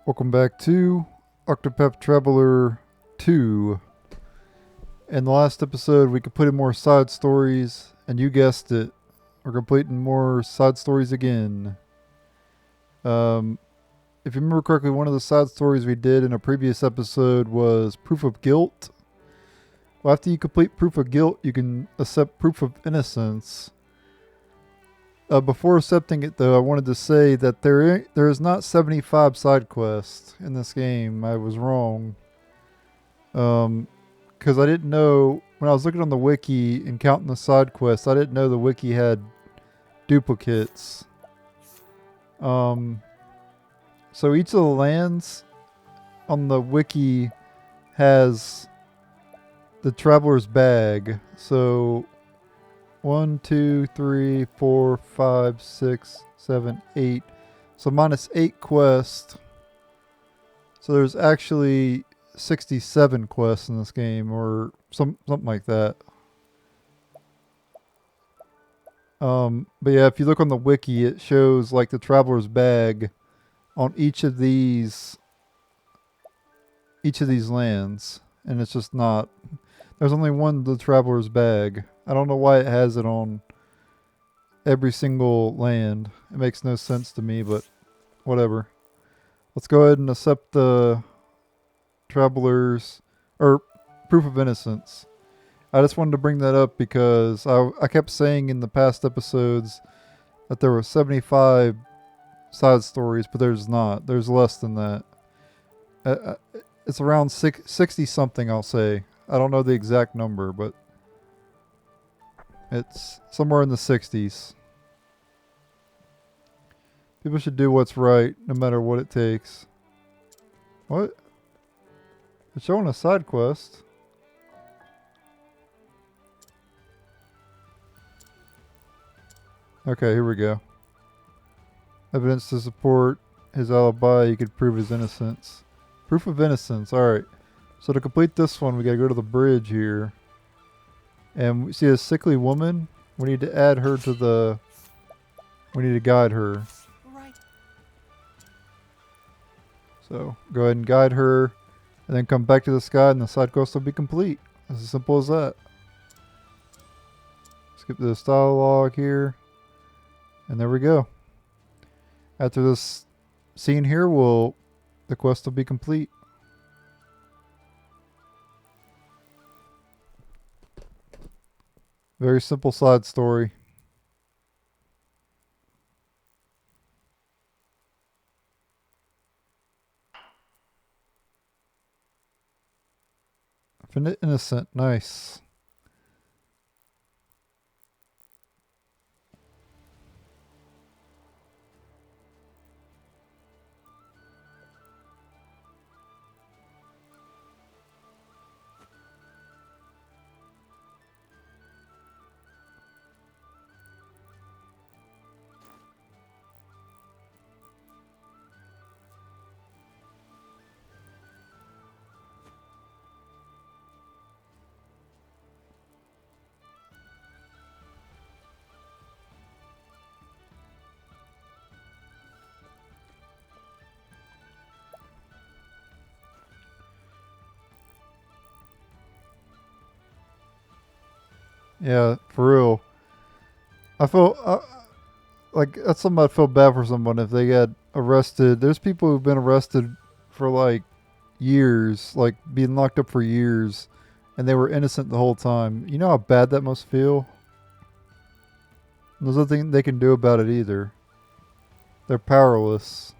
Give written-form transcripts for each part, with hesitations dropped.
Welcome back to Octopath Traveler 2. In the last episode, we completed more side stories, and you guessed it, we're completing more side stories again. If you remember correctly, one of the side stories we did in a previous episode was Proof of Guilt. Well, after you complete Proof of Guilt, you can accept Proof of Innocence. Before accepting it, though, I wanted to say that there is not 75 side quests in this game. I was wrong. Because I didn't know, when I was looking on the wiki and counting the side quests, I didn't know the wiki had duplicates. So each of the lands on the wiki has the traveler's bag. So 1, 2, 3, 4, 5, 6, 7, 8. So minus 8 quests. So there's actually 67 quests in this game, or something like that. But yeah, if you look on the wiki, it shows like the traveler's bag on each of these lands, and it's just not. There's only one the traveler's bag. I don't know why it has it on every single land. It makes no sense to me, but whatever. Let's go ahead and accept the traveler's or proof of innocence. I just wanted to bring that up because I kept saying in the past episodes that there were 75 side stories, but there's not. There's less than that. It's around 60 something, I'll say. I don't know the exact number, but it's somewhere in the 60s. People should do what's right, no matter what it takes. What? It's showing a side quest. Okay, here we go. Evidence to support his alibi. You could prove his innocence. Proof of innocence. Alright. So to complete this one, we gotta go to the bridge here. And we see a sickly woman. We need to add her to the... We need to guide her. Right. So go ahead and guide her. And then come back to the sky and the side quest will be complete. It's as simple as that. Skip this dialogue here. And there we go. After this scene here, the quest will be complete. Very simple side story. Infinite Innocent, nice. Yeah, for real. I feel like that's something I'd feel bad for someone if they got arrested. There's people who've been arrested for like years, like being locked up for years, and they were innocent the whole time. You know how bad that must feel? There's nothing they can do about it either. They're powerless.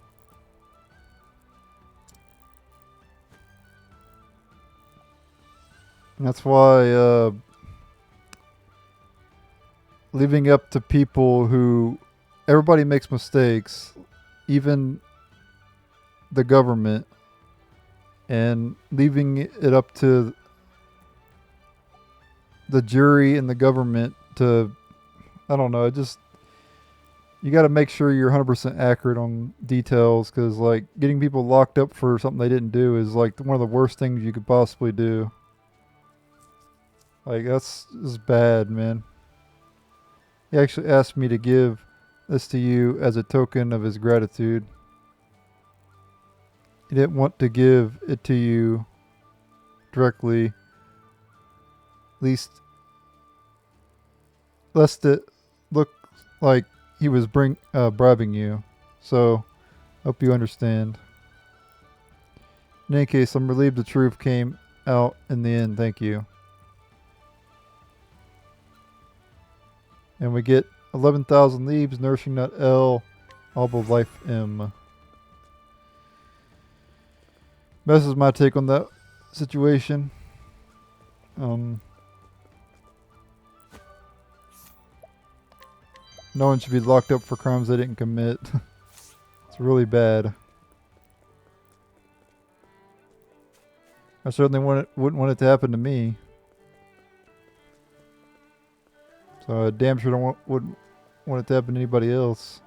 And that's why leaving up to people who everybody makes mistakes, even the government, and leaving it up to the jury and the government to, I don't know, you got to make sure you're 100% accurate on details, because like getting people locked up for something they didn't do is like one of the worst things you could possibly do. Like that's bad, man. He actually asked me to give this to you as a token of his gratitude. he didn't want to give it to you directly, least lest it look like he was bribing you. So, hope you understand. In any case, I'm relieved the truth came out in the end. Thank you. And we get 11,000 leaves, nourishing nut L, all of life M. This is my take on that situation. No one should be locked up for crimes they didn't commit. It's really bad. I certainly wouldn't want it to happen to me. So I damn sure wouldn't want it to happen to anybody else.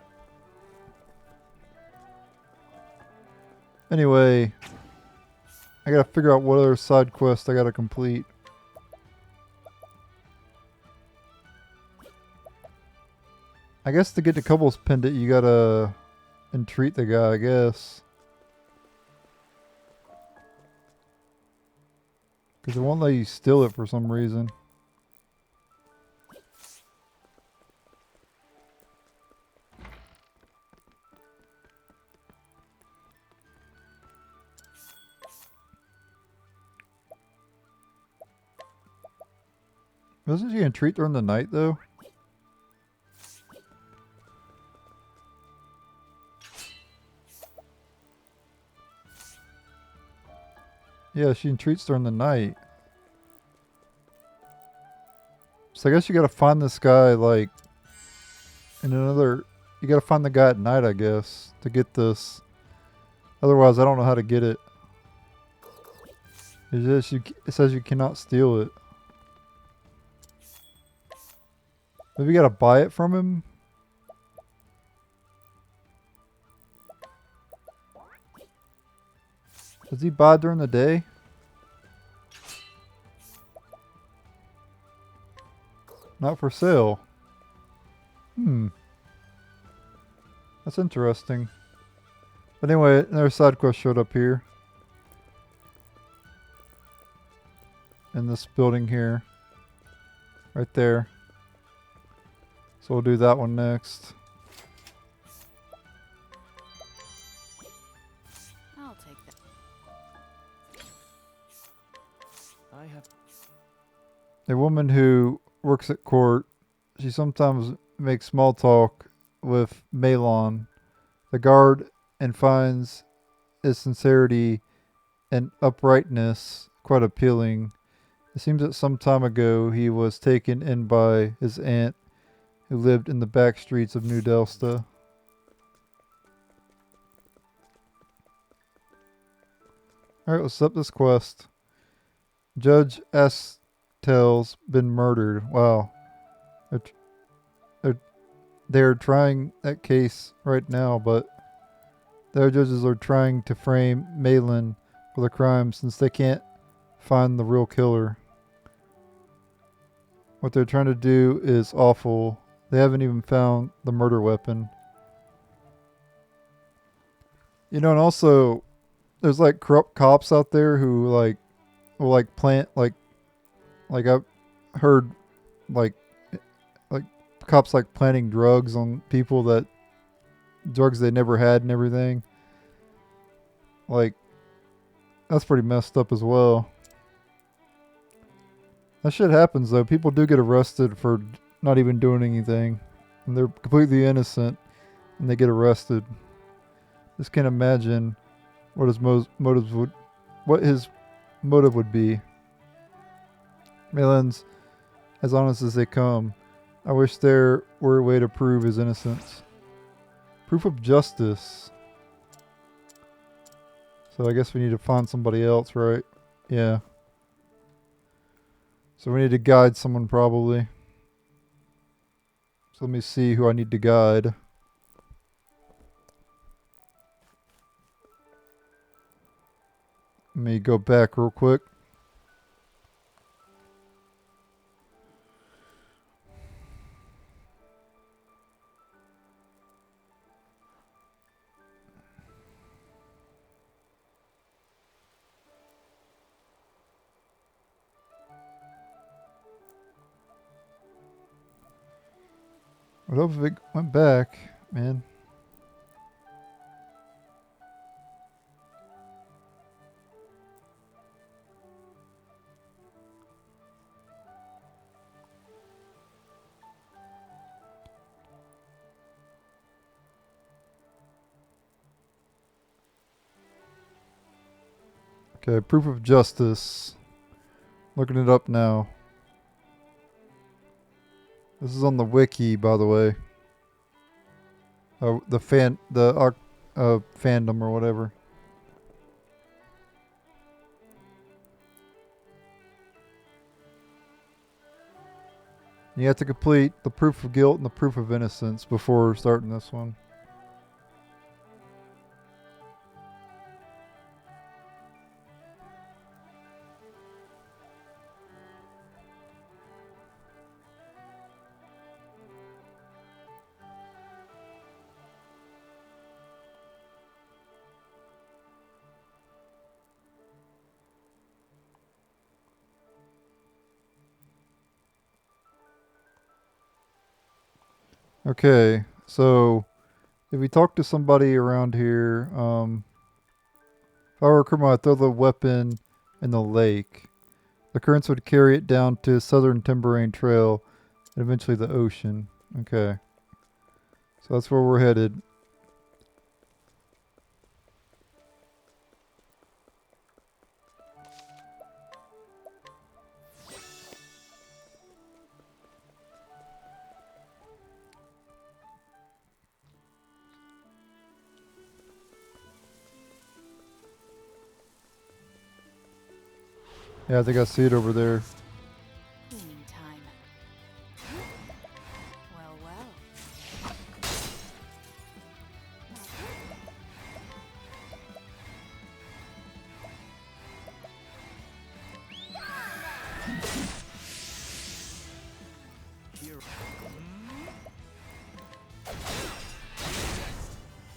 Anyway, I gotta figure out what other side quest I gotta complete. I guess to get the Couples Pendant, you gotta entreat the guy, I guess. Because it won't let you steal it for some reason. Doesn't she entreat during the night, though? Yeah, she entreats during the night. So I guess you gotta find this guy, like, in another... You gotta find the guy at night, I guess, to get this. Otherwise, I don't know how to get it. It says you cannot steal it. Maybe you gotta buy it from him? Does he buy during the day? Not for sale. That's interesting. But anyway, another side quest showed up here. In this building here. Right there. So we'll do that one next. I'll take that. A woman who works at court, she sometimes makes small talk with Malon, the guard, and finds his sincerity and uprightness quite appealing. It seems that some time ago he was taken in by his aunt who lived in the back streets of New Delsta. Alright, let's up this quest. Judge Astel's been murdered. Wow. They're trying that case right now, but the other judges are trying to frame Malin for the crime since they can't find the real killer. What they're trying to do is awful. They haven't even found the murder weapon. You know, and also, there's like corrupt cops out there who will plant I've heard like cops like planting drugs on people that drugs they never had and everything. Like, that's pretty messed up as well. That shit happens though. People do get arrested for not even doing anything. And they're completely innocent and they get arrested. Just can't imagine what his motives would be. Malin's as honest as they come. I wish there were a way to prove his innocence. Proof of justice. So I guess we need to find somebody else, right? Yeah. So we need to guide someone probably. So let me see who I need to guide. Let me go back real quick. I would hope if it went back, man. Okay, proof of justice. Looking it up now. This is on the wiki, by the way. The fandom or whatever. You have to complete the proof of guilt and the proof of innocence before starting this one. Okay, so if we talk to somebody around here, if I were a criminal, I'd throw the weapon in the lake. The currents would carry it down to Southern Timberane Trail and eventually the ocean. Okay, so that's where we're headed. Yeah, I think I see it over there. Cleaning time. Well, well.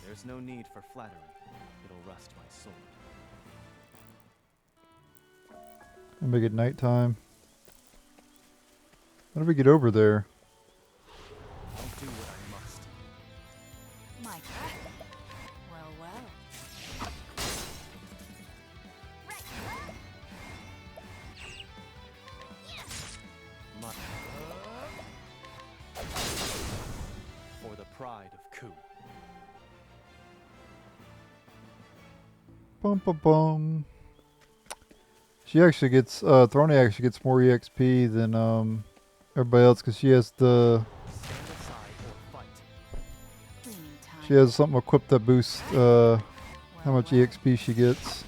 There's no need for flattery. It'll rust my sword. And make it nighttime. How do we get over there? I'll do what I must. My turn. Well, well. My for the pride of Ku. Bum bum bum. She actually gets, Throny actually gets more EXP than everybody else because she has the, Stand aside or fight. Cleaning time. she has something equipped that boosts how much EXP she gets.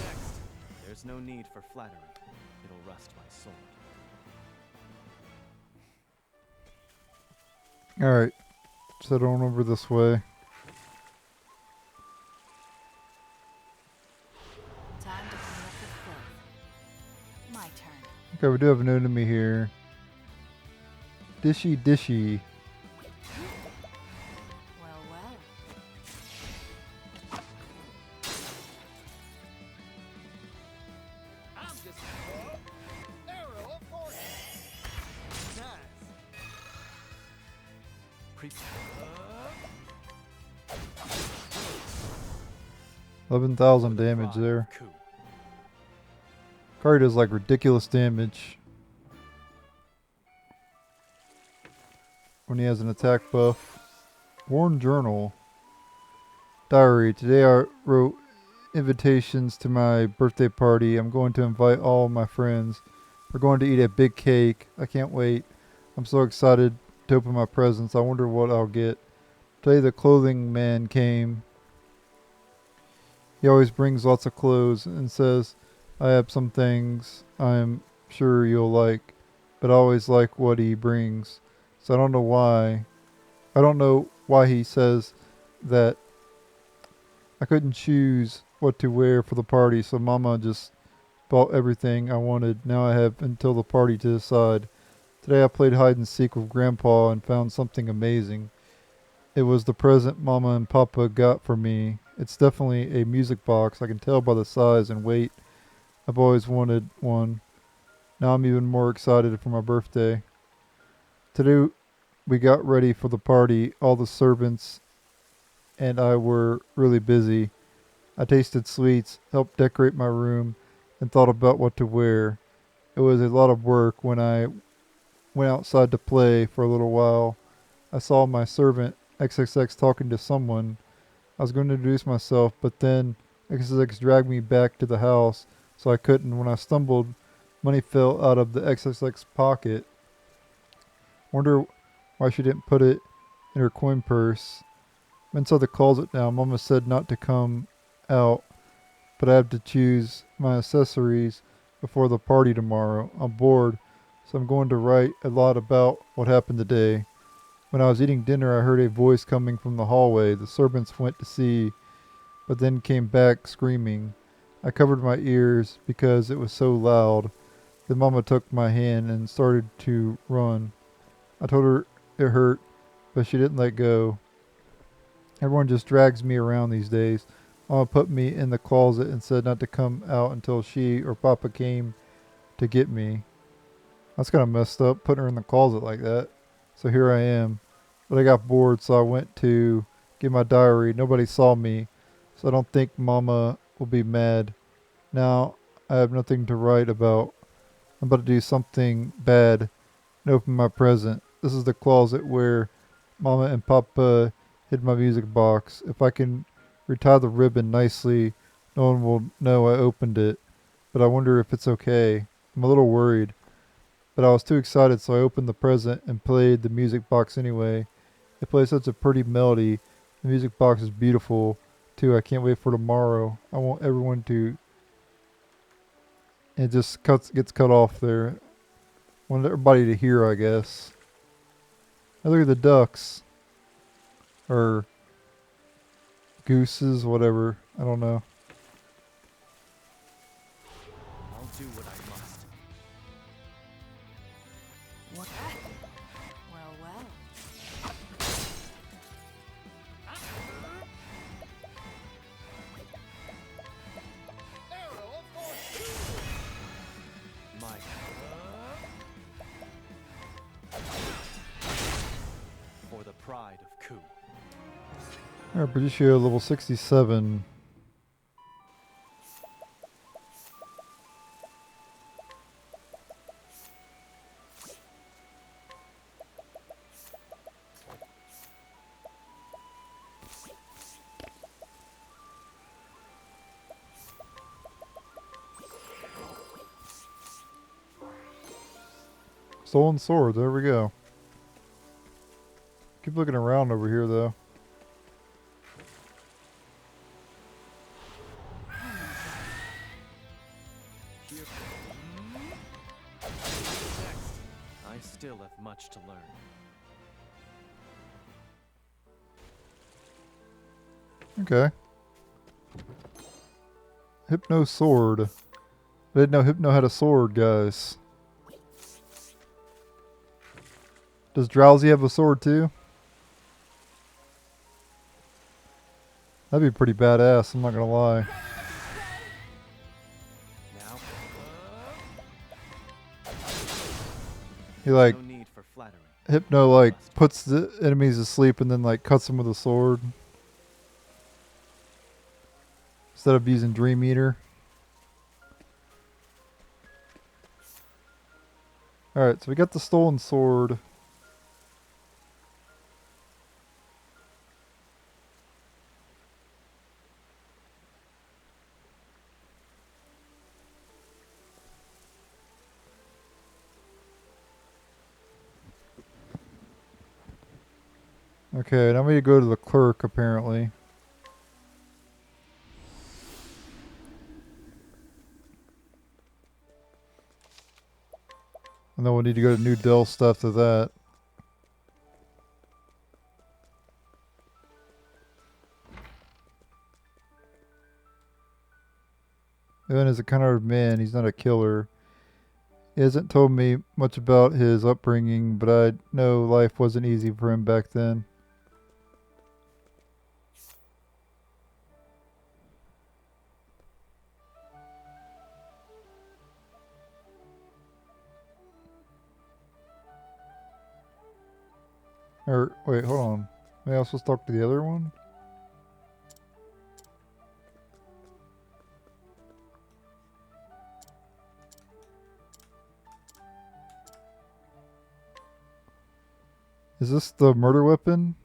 Next. There's no need for flattery. It'll rust my sword. Alright, let's head on over this way. Time to clean up the filth. My turn. Okay, we do have an enemy here. Dishy Dishy. Well, well. I'm just arrow of fortune. Nice. Prepare. 11,000 damage there. Ku. Kari does like ridiculous damage when he has an attack buff. Worn Journal. Diary. Today I wrote invitations to my birthday party. I'm going to invite all my friends. We're going to eat a big cake. I can't wait. I'm so excited to open my presents. I wonder what I'll get. Today the clothing man came. He always brings lots of clothes and says, I have some things I'm sure you'll like, but I always like what he brings. So I don't know why. I don't know why he says that. I couldn't choose what to wear for the party, so Mama just bought everything I wanted. Now I have until the party to decide. Today I played hide and seek with Grandpa and found something amazing. It was the present Mama and Papa got for me, It's definitely a music box. I can tell by the size and weight. I've always wanted one. Now I'm even more excited for my birthday. Today we got ready for the party. All the servants and I were really busy. I tasted sweets, helped decorate my room, and thought about what to wear. It was a lot of work. When I went outside to play for a little while, I saw my servant XXX talking to someone. I was going to introduce myself, but then XXX dragged me back to the house, so I couldn't. When I stumbled, money fell out of the XXX pocket. Wonder why she didn't put it in her coin purse. I'm inside the closet now. Mama said not to come out, but I have to choose my accessories before the party tomorrow. I'm bored, so I'm going to write a lot about what happened today. When I was eating dinner, I heard a voice coming from the hallway. The servants went to see, but then came back screaming. I covered my ears because it was so loud. Then Mama took my hand and started to run. I told her it hurt, but she didn't let go. Everyone just drags me around these days. Mama put me in the closet and said not to come out until she or Papa came to get me. That's kind of messed up, putting her in the closet like that. So here I am. But I got bored, so I went to get my diary. Nobody saw me, so I don't think Mama will be mad. Now I have nothing to write about. I'm about to do something bad and open my present. This is the closet where Mama and Papa hid my music box. If I can retie the ribbon nicely, no one will know I opened it. But I wonder if it's okay. I'm a little worried. But I was too excited, so I opened the present and played the music box anyway. It plays such a pretty melody. The music box is beautiful, too. I can't wait for tomorrow. I want everyone to... It just gets cut off there. I want everybody to hear, I guess. Now look at the ducks. Or gooses, whatever. I don't know. I'll do what I must. What? Well, well. My for the pride of Ku. Alright, Bergicio level 67. Stolen sword, there we go. Keep looking around over here though. Here. Next. I still have much to learn. Okay. Hypno sword. I didn't know Hypno had a sword, guys. Does Drowsy have a sword too? That'd be pretty badass, I'm not gonna lie. Now. He like, No need for flattery. Hypno like puts the enemies to sleep and then like cuts them with a sword. Instead of using Dream Eater. Alright, so we got the stolen sword. Okay, now we need to go to the clerk apparently. And then we'll need to go to New Delft after that. Evan is a kind-hearted man. He's not a killer. He hasn't told me much about his upbringing, but I know life wasn't easy for him back then. Or, wait, hold on. Maybe I was supposed to talk to the other one? Is this the murder weapon?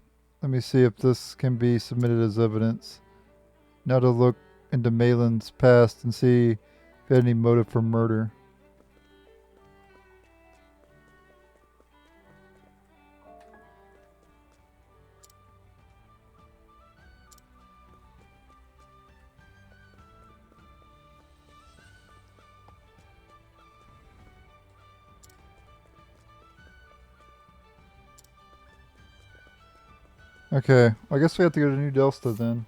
Let me see if this can be submitted as evidence. Now to look into Malin's past and see if he had any motive for murder. Okay, I guess we have to go to New Delsta then.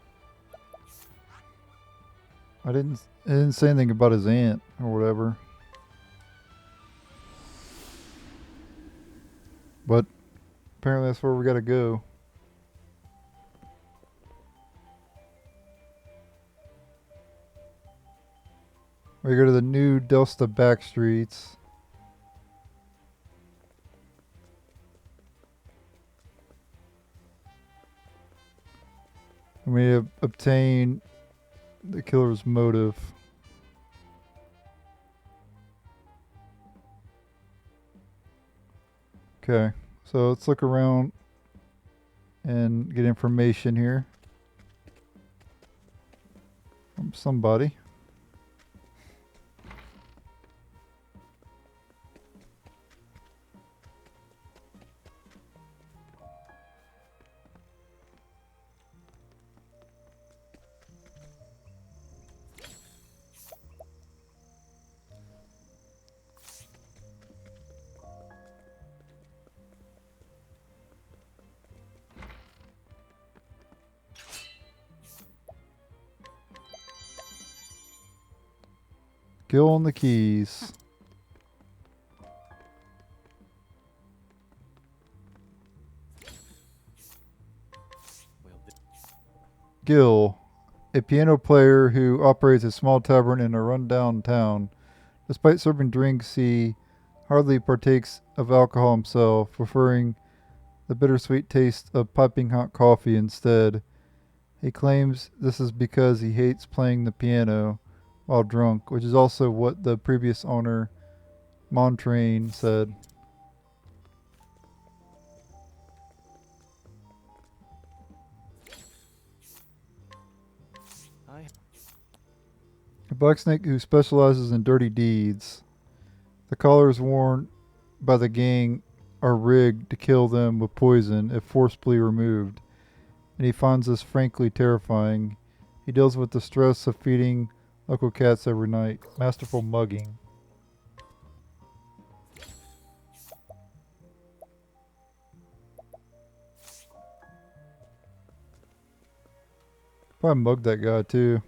I didn't say anything about his aunt or whatever. But apparently that's where we gotta go. We go to the New Delsta back streets. And we obtain the killer's motive. Okay, so let's look around and get information here from somebody. Gil on the keys. Well, Gil, a piano player who operates a small tavern in a rundown town. Despite serving drinks, he hardly partakes of alcohol himself, preferring the bittersweet taste of piping hot coffee instead. He claims this is because he hates playing the piano while drunk, which is also what the previous owner, Montrain, said. I A blacksnake who specializes in dirty deeds. The collars worn by the gang are rigged to kill them with poison if forcibly removed, and he finds this frankly terrifying. He deals with the stress of feeding local cats every night. Masterful mugging. Probably mugged that guy too.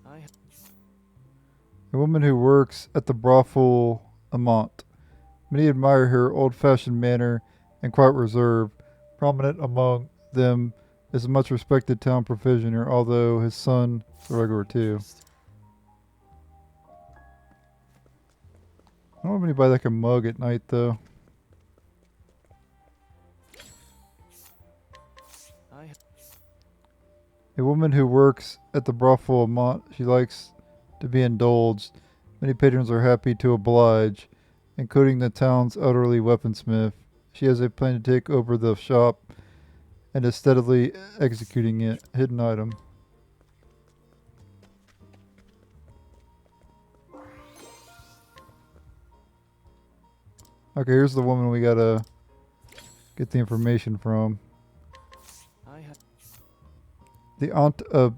I A woman who works at the brothel Amont. Many admire her old-fashioned manner and quiet reserve. Prominent among them is a much respected town provisioner, although his son is a regular too. I don't have anybody that can mug at night though. I A woman who works at the brothel Amont. She likes to be indulged. Many patrons are happy to oblige, including the town's elderly weaponsmith. She has a plan to take over the shop and is steadily executing it. Hidden item. Okay, here's the woman we gotta get the information from. have The aunt of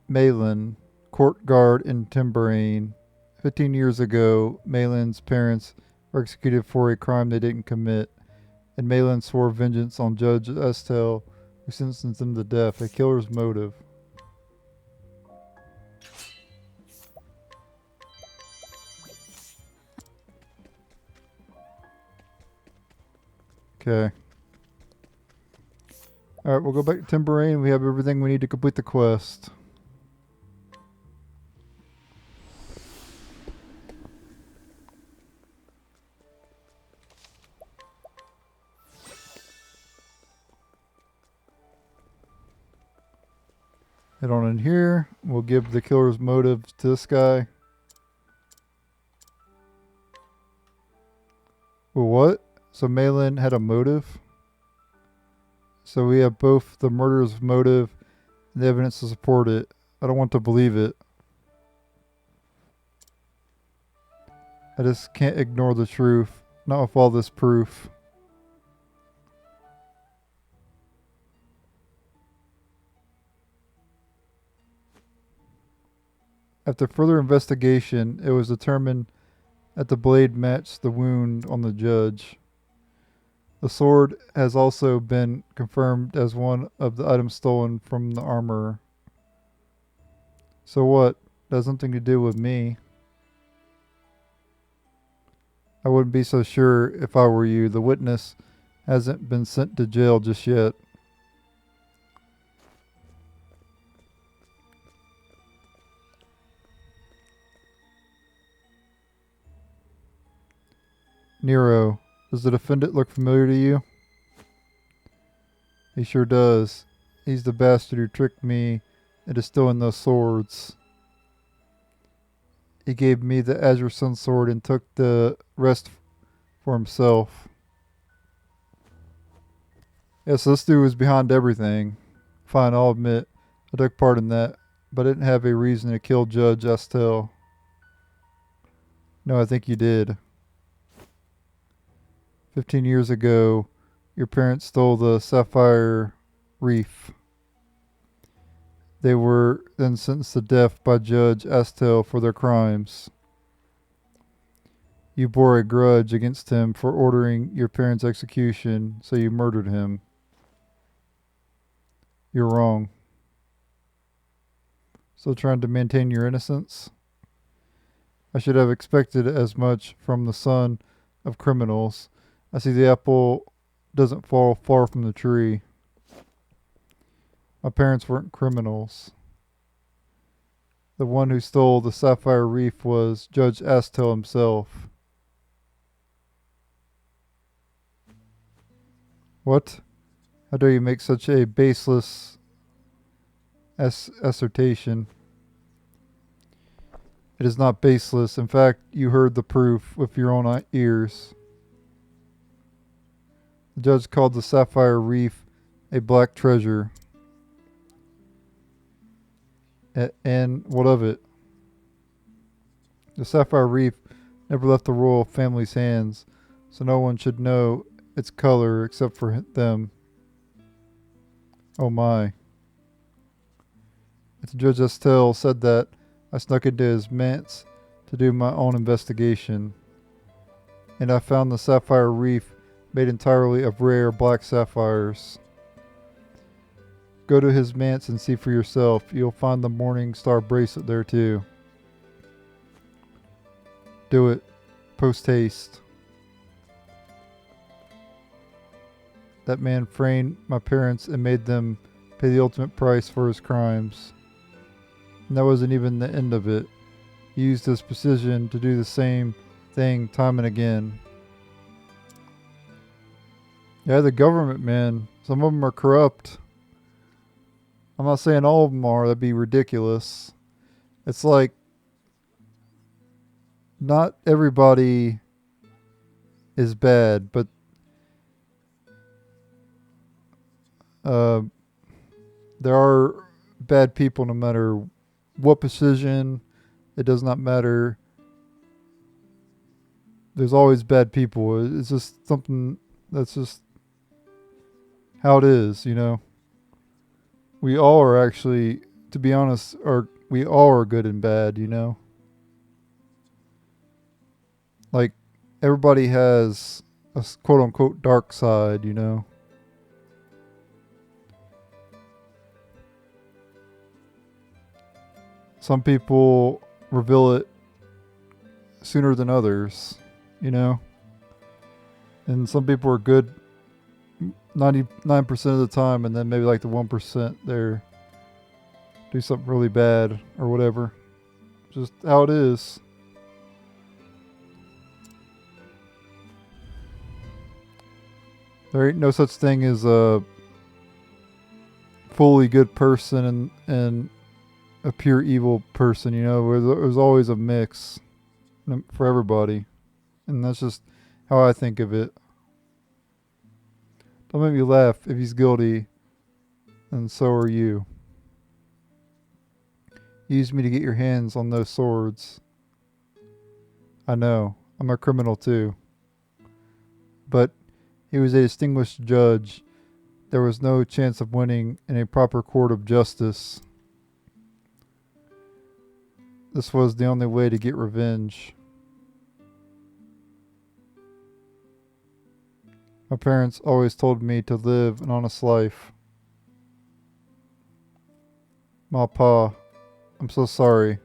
Malin, court guard in Timberane. 15 years ago, Malin's parents were executed for a crime they didn't commit, and Malin swore vengeance on Judge Estelle, who sentenced them to death. A killer's motive. Okay. Alright, we'll go back to Timberrain. We have everything we need to complete the quest. Head on in here. We'll give the killer's motive to this guy. Well, what? So Malin had a motive? So we have both the murderer's motive and the evidence to support it. I don't want to believe it. I just can't ignore the truth. Not with all this proof. After further investigation, it was determined that the blade matched the wound on the judge. The sword has also been confirmed as one of the items stolen from the armorer. So what? That has nothing to do with me. I wouldn't be so sure if I were you. The witness hasn't been sent to jail just yet. Nero, does the defendant look familiar to you? He sure does. He's the bastard who tricked me into stealing those swords. He gave me the Azure Sun sword and took the rest for himself. Yes, this dude was behind everything. Fine, I'll admit, I took part in that, but I didn't have a reason to kill Judge Astel. No, I think you did. 15 years ago, your parents stole the Sapphire Reef. They were then sentenced to death by Judge Astel for their crimes. You bore a grudge against him for ordering your parents' execution, so you murdered him. You're wrong. Still trying to maintain your innocence? I should have expected as much from the son of criminals. I see the apple doesn't fall far from the tree. My parents weren't criminals. The one who stole the Sapphire Reef was Judge Astel himself. What? How dare you make such a baseless assertion? It is not baseless. In fact, you heard the proof with your own ears. The judge called the Sapphire Reef a black treasure. And what of it? The Sapphire Reef never left the royal family's hands, so no one should know its color except for them. Oh my. If Judge Estelle said that, I snuck into his manse to do my own investigation, and I found the Sapphire Reef made entirely of rare black sapphires. Go to his manse and see for yourself. You'll find the Morning Star bracelet there too. Do it. Post haste. That man framed my parents and made them pay the ultimate price for his crimes. And that wasn't even the end of it. He used his precision to do the same thing time and again. Yeah, the government, man. Some of them are corrupt. I'm not saying all of them are. That'd be ridiculous. It's like, not everybody is bad, but there are bad people no matter what position. It does not matter. There's always bad people. It's just something that's just how it is, you know. We all are actually, to be honest, we all are good and bad, you know. Like, everybody has a quote unquote dark side, you know. Some people reveal it sooner than others, you know. And some people are good 99% of the time, and then maybe like the 1% there do something really bad or whatever. Just how it is. There ain't no such thing as a fully good person and a pure evil person, you know, where there's always a mix for everybody. And that's just how I think of it. Don't make me laugh. If he's guilty, and so are you. Use me to get your hands on those swords. I know. I'm a criminal too. But he was a distinguished judge. There was no chance of winning in a proper court of justice. This was the only way to get revenge. My parents always told me to live an honest life. Ma Pa, I'm so sorry.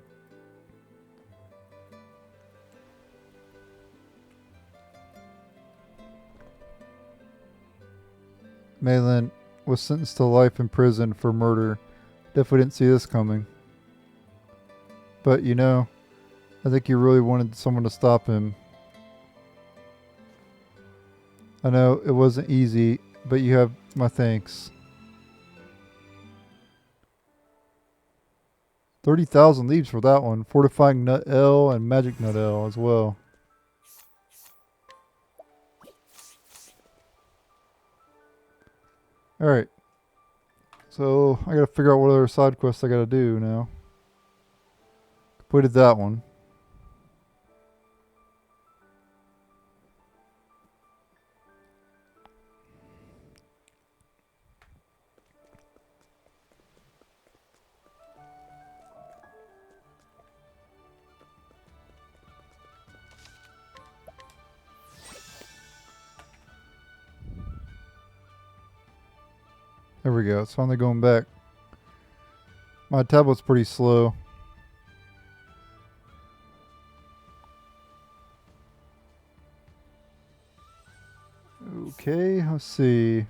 Malin was sentenced to life in prison for murder. Definitely didn't see this coming. But you know, I think he really wanted someone to stop him. I know it wasn't easy, but you have my thanks. 30,000 leaves for that one. Fortifying Nut L and Magic Nut L as well. Alright. So, I gotta figure out what other side quests I gotta do now. Completed that one. There we go. It's finally going back. My tablet's pretty slow. Okay, let's see.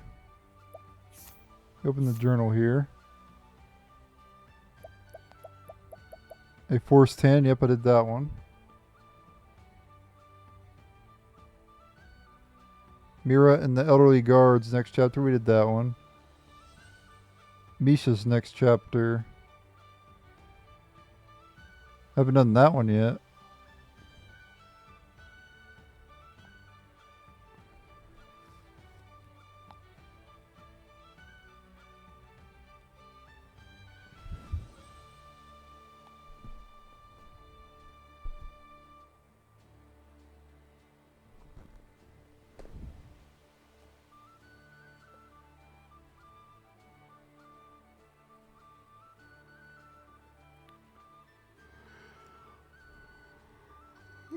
Open the journal here. A Force 10. Yep, I did that one. Mira and the Elderly Guards. Next chapter, we did that one. Misha's next chapter. Haven't done that one yet.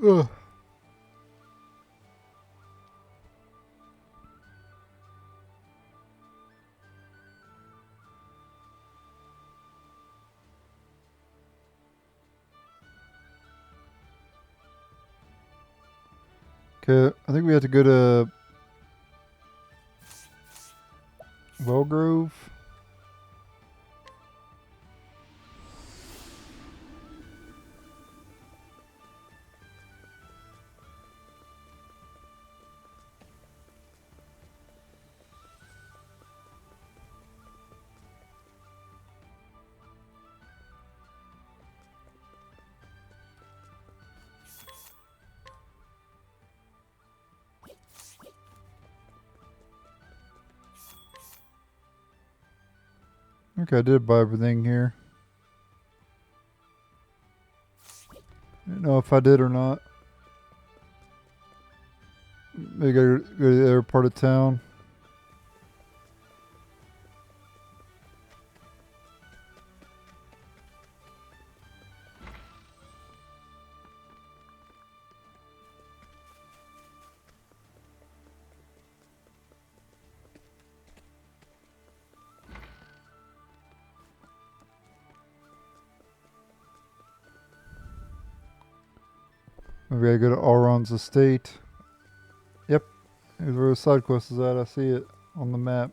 Ugh. Okay, I think we have to go to Wellgrove. Okay, I did buy everything here. I don't know if I did or not. Maybe gotta go to the other part of town. Maybe I go to Auron's estate. Yep, here's where the side quest is at. I see it. on the map.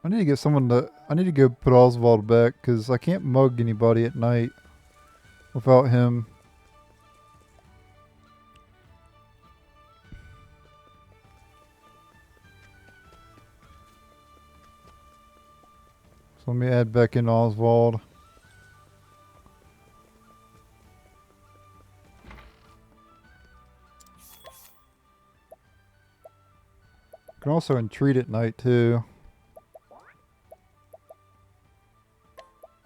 I need to get someone to. I need to go put Oswald back because I can't mug anybody at night without him. So let me add back in Oswald. Can also entreat at night too.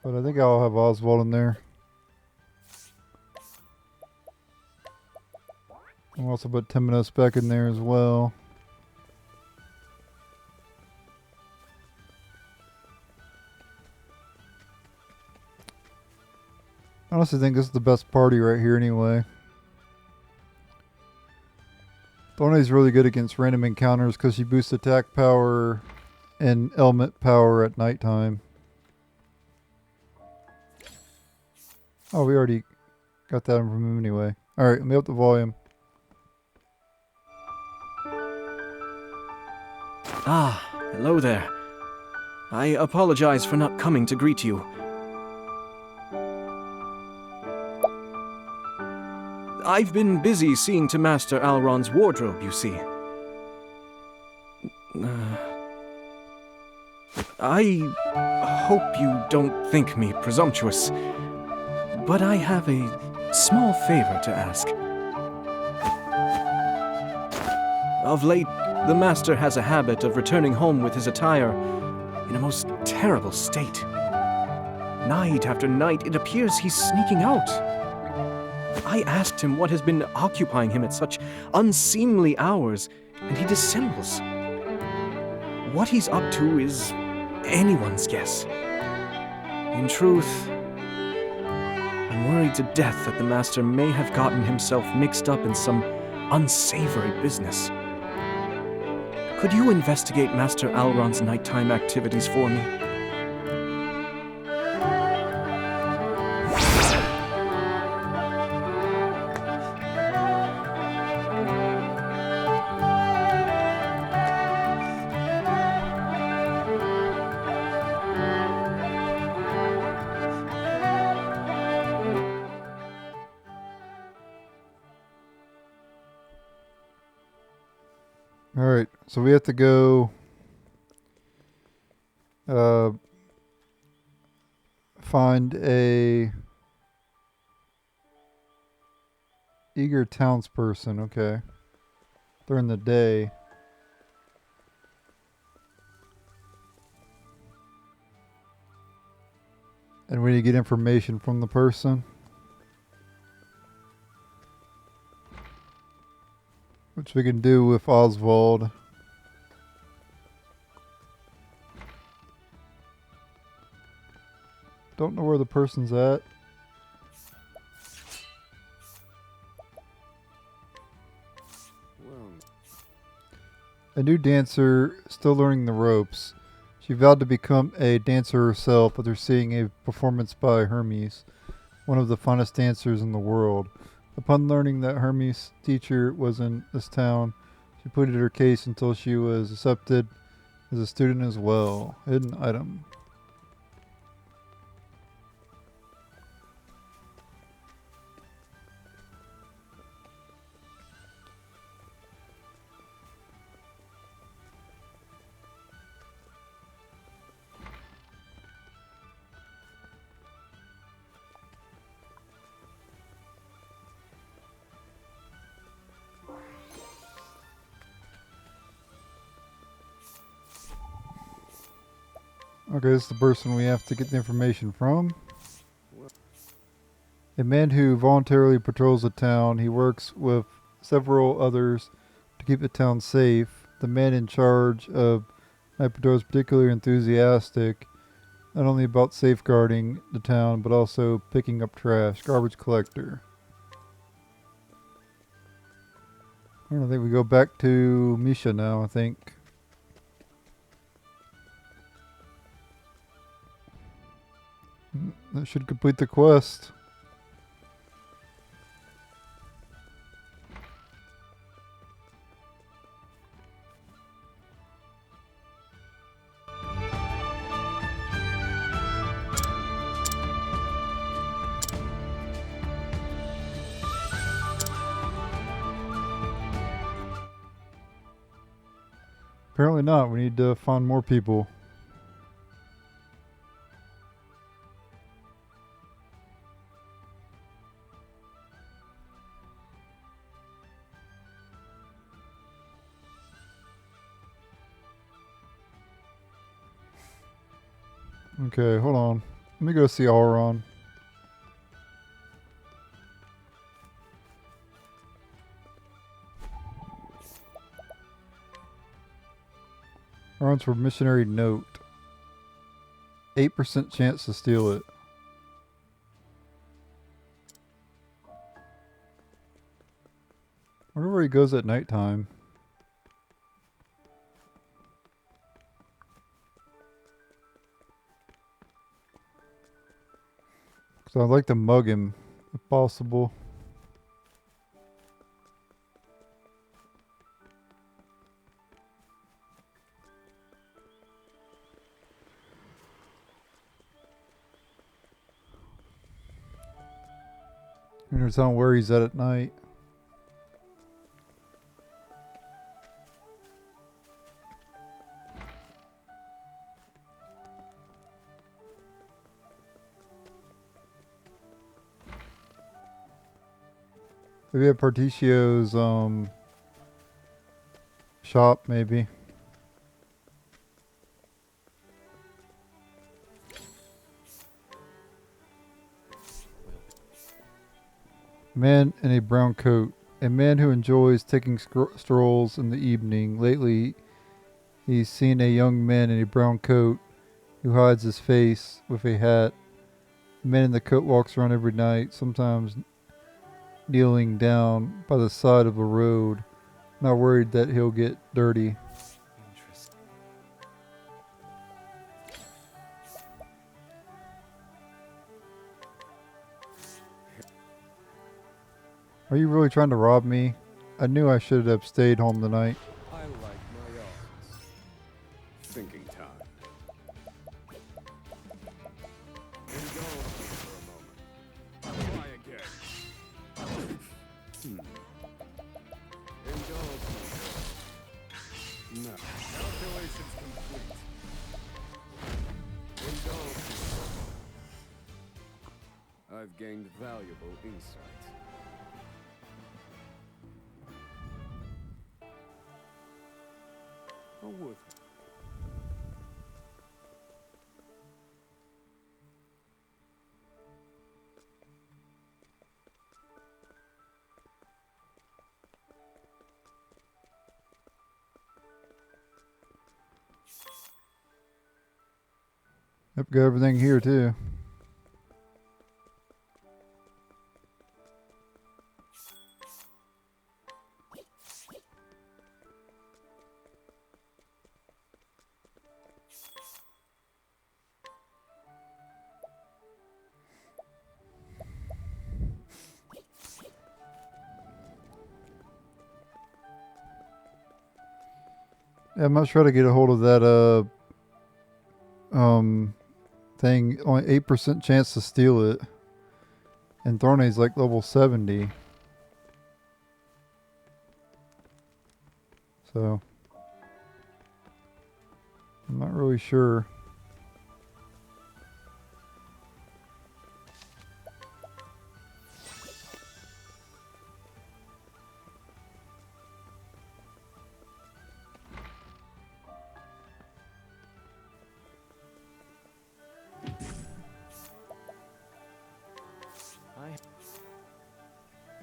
But I think I'll have Oswald in there. I'll also put Temenos back in there as well. I honestly think this is the best party right here anyway. Thornay's really good against random encounters because she boosts attack power and element power at nighttime. Oh, we already got that from him anyway. Alright, let me up the volume. Ah, hello there. I apologize for not coming to greet you. I've been busy seeing to Master Alron's wardrobe, you see. I hope you don't think me presumptuous, but I have a small favor to ask. Of late, the Master has a habit of returning home with his attire in a most terrible state. Night after night, it appears he's sneaking out. I asked him what has been occupying him at such unseemly hours, and he dissembles. What he's up to is anyone's guess. In truth, I'm worried to death that the Master may have gotten himself mixed up in some unsavory business. Could you investigate Master Alron's nighttime activities for me? Alright, so we have to go find a eager townsperson, okay. During the day. And we need to get information from the person. Which we can do with Oswald. Don't know where the person's at. A new dancer, still learning the ropes. She vowed to become a dancer herself after seeing a performance by Hermes, one of the finest dancers in the world. Upon learning that Hermes' teacher was in this town, she pleaded her case until she was accepted as a student as well. Hidden item. Okay, this is the person we have to get the information from. A man who voluntarily patrols the town. He works with several others to keep the town safe. The man in charge of night patrol is particularly enthusiastic, not only about safeguarding the town, but also picking up trash. Garbage collector. I think we go back to Misha now, I think. That should complete the quest. Apparently not. We need to find more people. Okay, hold on. Let me go see Auron. Auron's for missionary note. 8% chance to steal it. Wonder where he goes at nighttime. So I'd like to mug him, if possible. I'm gonna tell him where he's at night. Maybe at Particio's shop, maybe. Man in a brown coat. A man who enjoys taking strolls in the evening. Lately, he's seen a young man in a brown coat who hides his face with a hat. The man in the coat walks around every night, sometimes kneeling down by the side of a road, not worried that he'll get dirty. Interesting. Are you really trying to rob me? I knew I should have stayed home tonight. I like my odds. Thinking time. Indulge me for a moment. Try again. Indulge me. No. Calculations complete. Indulge me. I've gained valuable insight. A worth. Yep, got everything here too. Yeah, I'm not sure how to get a hold of that thing. Only 8% chance to steal it. And Thorny's like level 70. So I'm not really sure.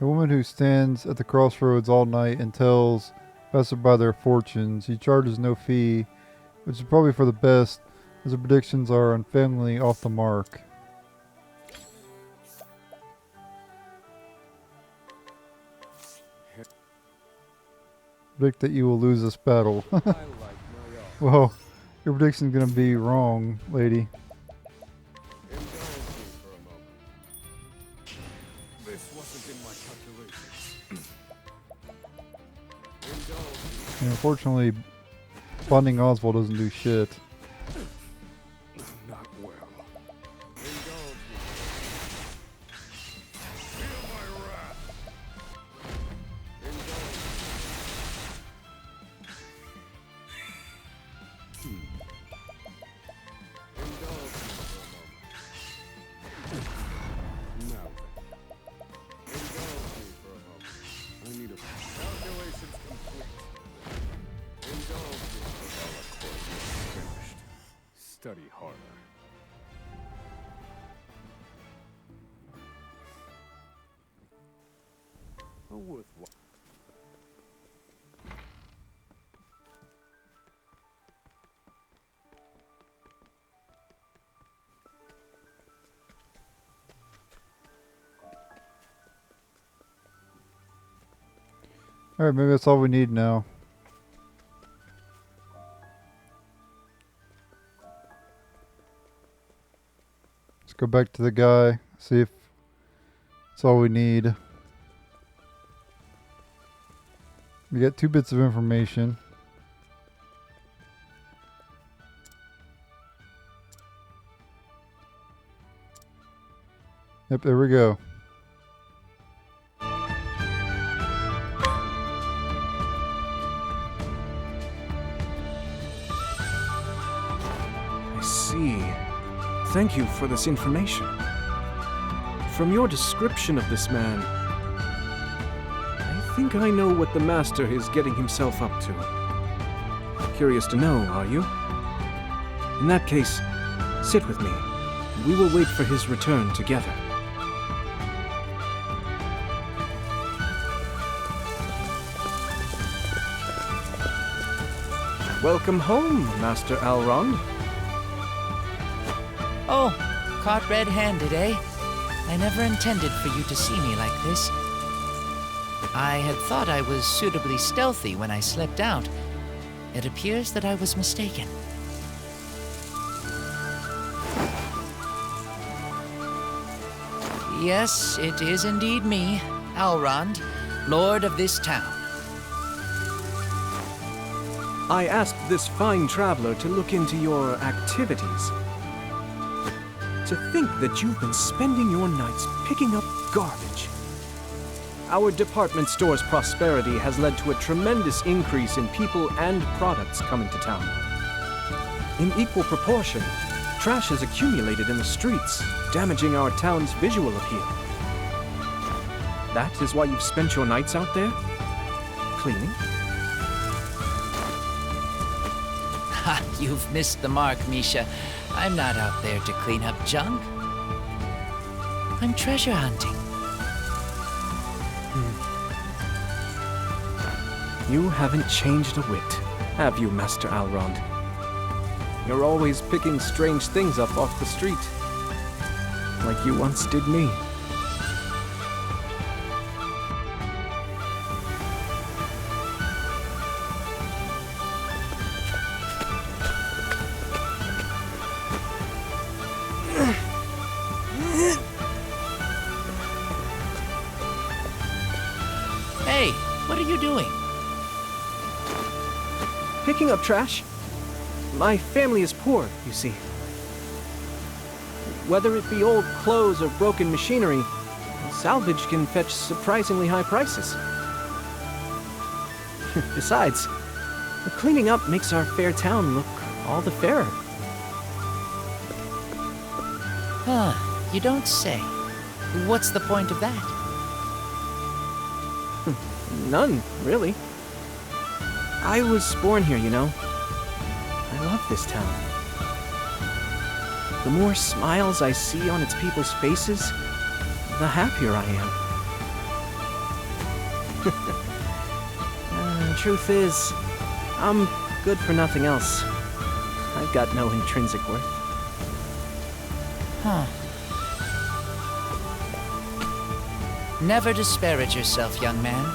A woman who stands at the crossroads all night and tells passersby their fortunes. He charges no fee, which is probably for the best, as the predictions are unfailingly off the mark. Predict that you will lose this battle. I like my odds. Well, your prediction's gonna be wrong, lady. Indulge me for And unfortunately, finding Oswald doesn't do shit. Not well. I need a calculations complete. Indulge me. All equations finished. Study harder. A worthwhile. Alright, maybe that's all we need now. Let's go back to the guy, see if it's all we need. We got 2 bits of information. Yep, there we go. I see. Thank you for this information. From your description of this man, I think I know what the Master is getting himself up to. Curious to know, are you? In that case, sit with me. We will wait for his return together. Welcome home, Master Alrond. Oh, caught red-handed, eh? I never intended for you to see me like this. I had thought I was suitably stealthy when I slipped out. It appears that I was mistaken. Yes, it is indeed me, Alrond, Lord of this town. I asked this fine traveler to look into your activities. To think that you've been spending your nights picking up garbage. Our department store's prosperity has led to a tremendous increase in people and products coming to town. In equal proportion, trash has accumulated in the streets, damaging our town's visual appeal. That is why you've spent your nights out there? Cleaning? Ha, you've missed the mark, Misha. I'm not out there to clean up junk. I'm treasure hunting. You haven't changed a whit, have you, Master Alrond? You're always picking strange things up off the street, like you once did me. Hey, what are you doing? Picking up trash? My family is poor, you see. Whether it be old clothes or broken machinery, salvage can fetch surprisingly high prices. Besides, the cleaning up makes our fair town look all the fairer. Huh, you don't say. What's the point of that? None, really. I was born here, you know. I love this town. The more smiles I see on its people's faces, the happier I am. Truth is, I'm good for nothing else. I've got no intrinsic worth. Huh. Never disparage yourself, young man.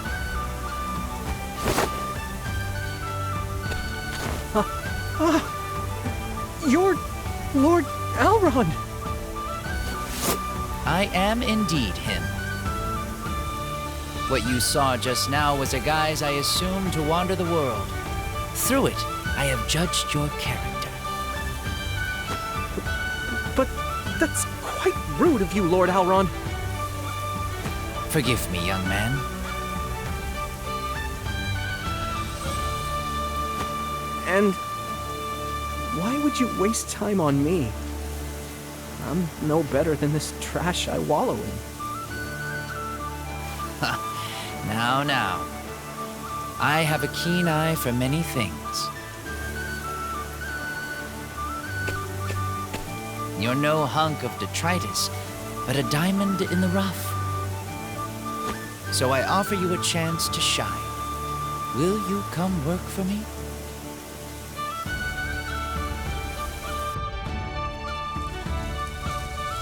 You're Lord Alrond! I am indeed him. What you saw just now was a guise I assumed to wander the world. Through it, I have judged your character. But that's quite rude of you, Lord Alron. Forgive me, young man. And why would you waste time on me? I'm no better than this trash I wallow in. Now. I have a keen eye for many things. You're no hunk of detritus, but a diamond in the rough. So I offer you a chance to shine. Will you come work for me?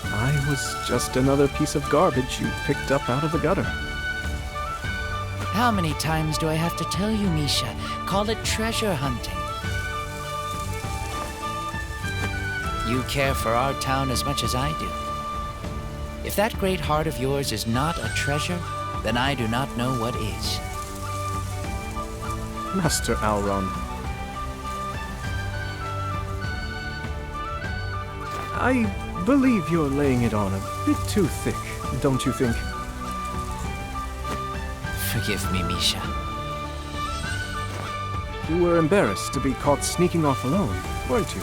I was just another piece of garbage you picked up out of the gutter. How many times do I have to tell you, Misha? Call it treasure hunting. You care for our town as much as I do. If that great heart of yours is not a treasure, then I do not know what is. Master Alron. I believe you're laying it on a bit too thick, don't you think? Forgive me, Misha. You were embarrassed to be caught sneaking off alone, weren't you?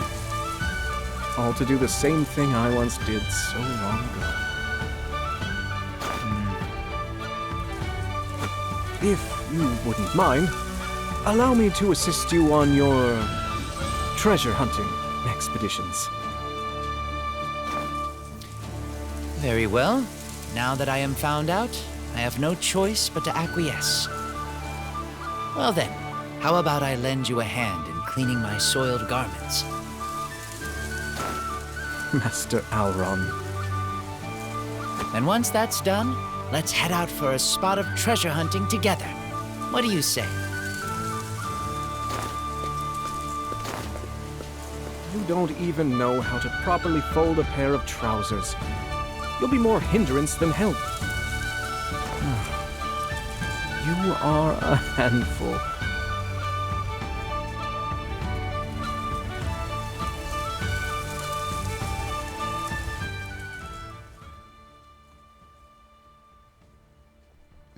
All to do the same thing I once did so long ago. If you wouldn't mind, allow me to assist you on your treasure hunting expeditions. Very well. Now that I am found out, I have no choice but to acquiesce. Well then, how about I lend you a hand in cleaning my soiled garments? Master Alron. And once that's done, let's head out for a spot of treasure hunting together. What do you say? You don't even know how to properly fold a pair of trousers. You'll be more hindrance than help. You are a handful.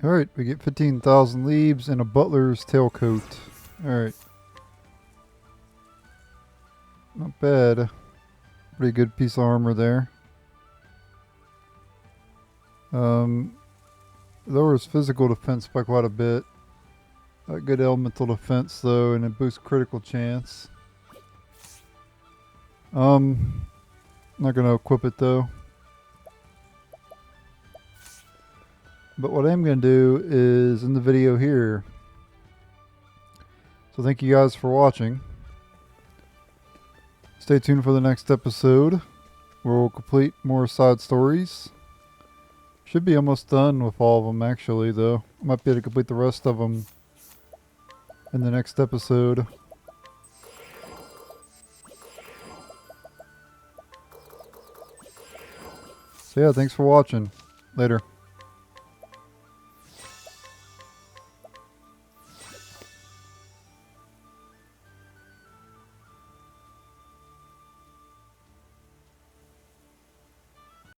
Alright, we get 15,000 leaves and a butler's tailcoat. Alright. Not bad. Pretty good piece of armor there. Lowers physical defense by quite a bit. Good elemental defense though, and it boosts critical chance. Not gonna equip it though. But what I am going to do is end the video here. So thank you guys for watching. Stay tuned for the next episode where we'll complete more side stories. Should be almost done with all of them actually though. Might be able to complete the rest of them in the next episode. So yeah, thanks for watching. Later.